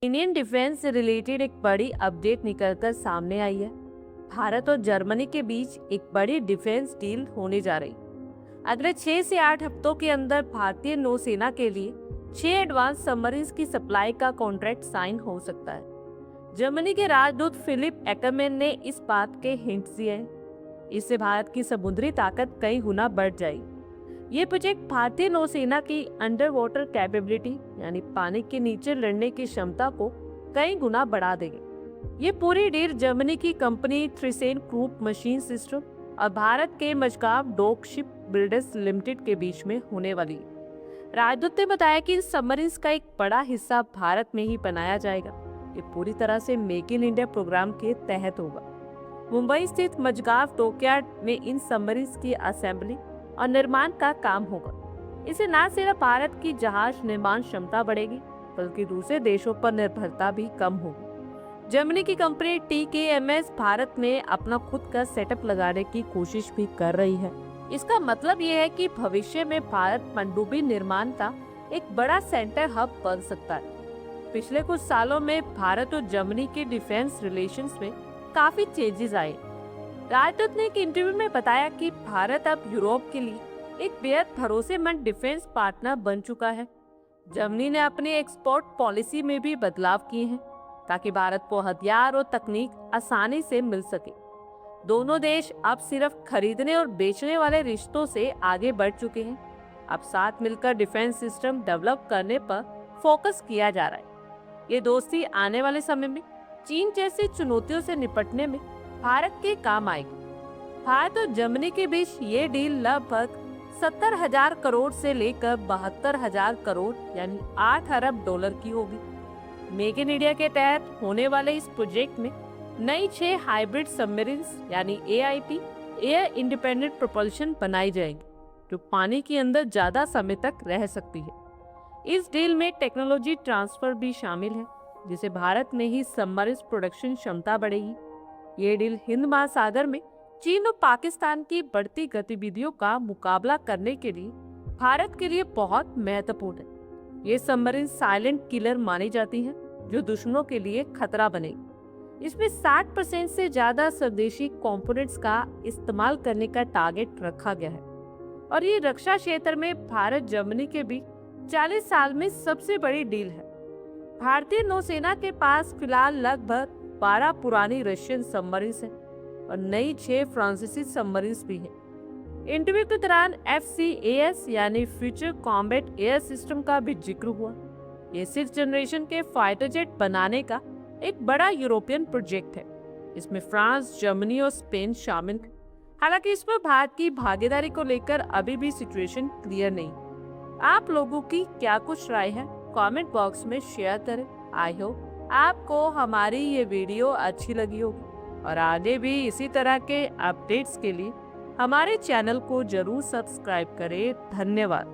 Indian defence से related एक बड़ी अपडेट निकलकर सामने आई है। भारत और जर्मनी के बीच एक बड़ी डिफेंस डील होने जा रही। अगले 6 से 8 हफ्तों के अंदर भारतीय नौसेना के लिए 6 एडवांस सबमरीन्स की सप्लाई का कॉन्ट्रैक्ट साइन हो सकता है। जर्मनी के राजदूत फिलिप एक्करमैन ने इस बात के हिंट्स दिए हैं। इससे भारत की समुद्री ताकत कई गुना बढ़ जाएगी। ये प्रोजेक्ट भारतीय नौसेना की अंडर वाटर कैपेबिलिटी यानी पानी के नीचे लड़ने की क्षमता को कई गुना बढ़ा देगी। ये पूरी डील जर्मनी की कंपनी थ्रिसेन क्रूप मशीन सिस्टम और भारत के Mazagon dock ship builders limited के बीच में होने वाली है। राजदूत ने बताया कि इन सबमरीन्स का एक बड़ा हिस्सा भारत में ही बनाया जाएगा। ये पूरी तरह से मेक इन इंडिया प्रोग्राम के तहत होगा। मुंबई स्थित मजगाव डॉकयार्ड में इन सबमरीन्स की असेंबली और निर्माण का काम होगा। इससे न सिर्फ भारत की जहाज निर्माण क्षमता बढ़ेगी, बल्कि दूसरे देशों पर निर्भरता भी कम होगी। जर्मनी की कंपनी TKMS भारत में अपना खुद का सेटअप लगाने की कोशिश भी कर रही है। इसका मतलब ये है कि भविष्य में भारत पनडुब्बी निर्माण का एक बड़ा सेंटर हब बन सकता है। पिछले कुछ सालों में भारत और जर्मनी के डिफेंस रिलेशंस में काफी चेंजेस आए। राजदूत ने एक इंटरव्यू में बताया कि भारत अब यूरोप के लिए एक बेहद भरोसेमंद डिफेंस पार्टनर बन चुका है। जर्मनी ने अपनी एक्सपोर्ट पॉलिसी में भी बदलाव किए हैं ताकि भारत को हथियार और तकनीक आसानी से मिल सके। दोनों देश अब सिर्फ खरीदने और बेचने वाले रिश्तों से आगे बढ़ चुके हैं। अब साथ मिलकर डिफेंस सिस्टम डेवलप करने पर फोकस किया जा रहा है। ये दोस्ती आने वाले समय में चीन जैसी चुनौतियों से निपटने में भारत के काम आएगी। भारत और जर्मनी के बीच ये डील लगभग 70,000 करोड़ से लेकर 72,000 करोड़ यानी 8 अरब डॉलर की होगी। मेक इन इंडिया के तहत होने वाले इस प्रोजेक्ट में नई 6 हाइब्रिड सबमरीन्स यानी AIP एयर इंडिपेंडेंट प्रोपल्शन बनाई जाएंगी, जो पानी के अंदर ज्यादा समय तक रह सकती है। इस डील में टेक्नोलॉजी ट्रांसफर भी शामिल है, जिससे भारत में ही सबमरीन प्रोडक्शन क्षमता बढ़ेगी। ये डील हिंद महासागर में चीन और पाकिस्तान की बढ़ती गतिविधियों का मुकाबला करने के लिए भारत के लिए बहुत महत्वपूर्ण है। ये सबमरीन साइलेंट किलर मानी जाती हैं, जो दुश्मनों के लिए खतरा बनेगी। इसमें 60% से ज्यादा स्वदेशी कंपोनेंट्स का इस्तेमाल करने का टारगेट रखा गया है और ये रक्षा क्षेत्र में भारत जर्मनी के बीच 40 साल में सबसे बड़ी डील है। भारतीय नौसेना के पास फिलहाल लगभग 12 पुरानी रशियन सबमरीन्स हैं और नई 6 फ्रांसीसी सबमरीन्स भी हैं। इंटरव्यू के दौरान FCAS यानी फ्यूचर कॉम्बैट एयर सिस्टम का भी जिक्र हुआ। ये 6th जनरेशन के फाइटर जेट बनाने का एक बड़ा यूरोपियन प्रोजेक्ट है। इसमें फ्रांस, जर्मनी और स्पेन शामिल है। हालांकि इस पर भारत की भागीदारी को लेकर अभी भी सिचुएशन क्लियर नहीं। आप लोगों की क्या कुछ राय है, कमेंट बॉक्स में शेयर करें। आई होप आपको हमारी ये वीडियो अच्छी लगी होगी और आगे भी इसी तरह के अपडेट्स के लिए हमारे चैनल को जरूर सब्सक्राइब करें। धन्यवाद।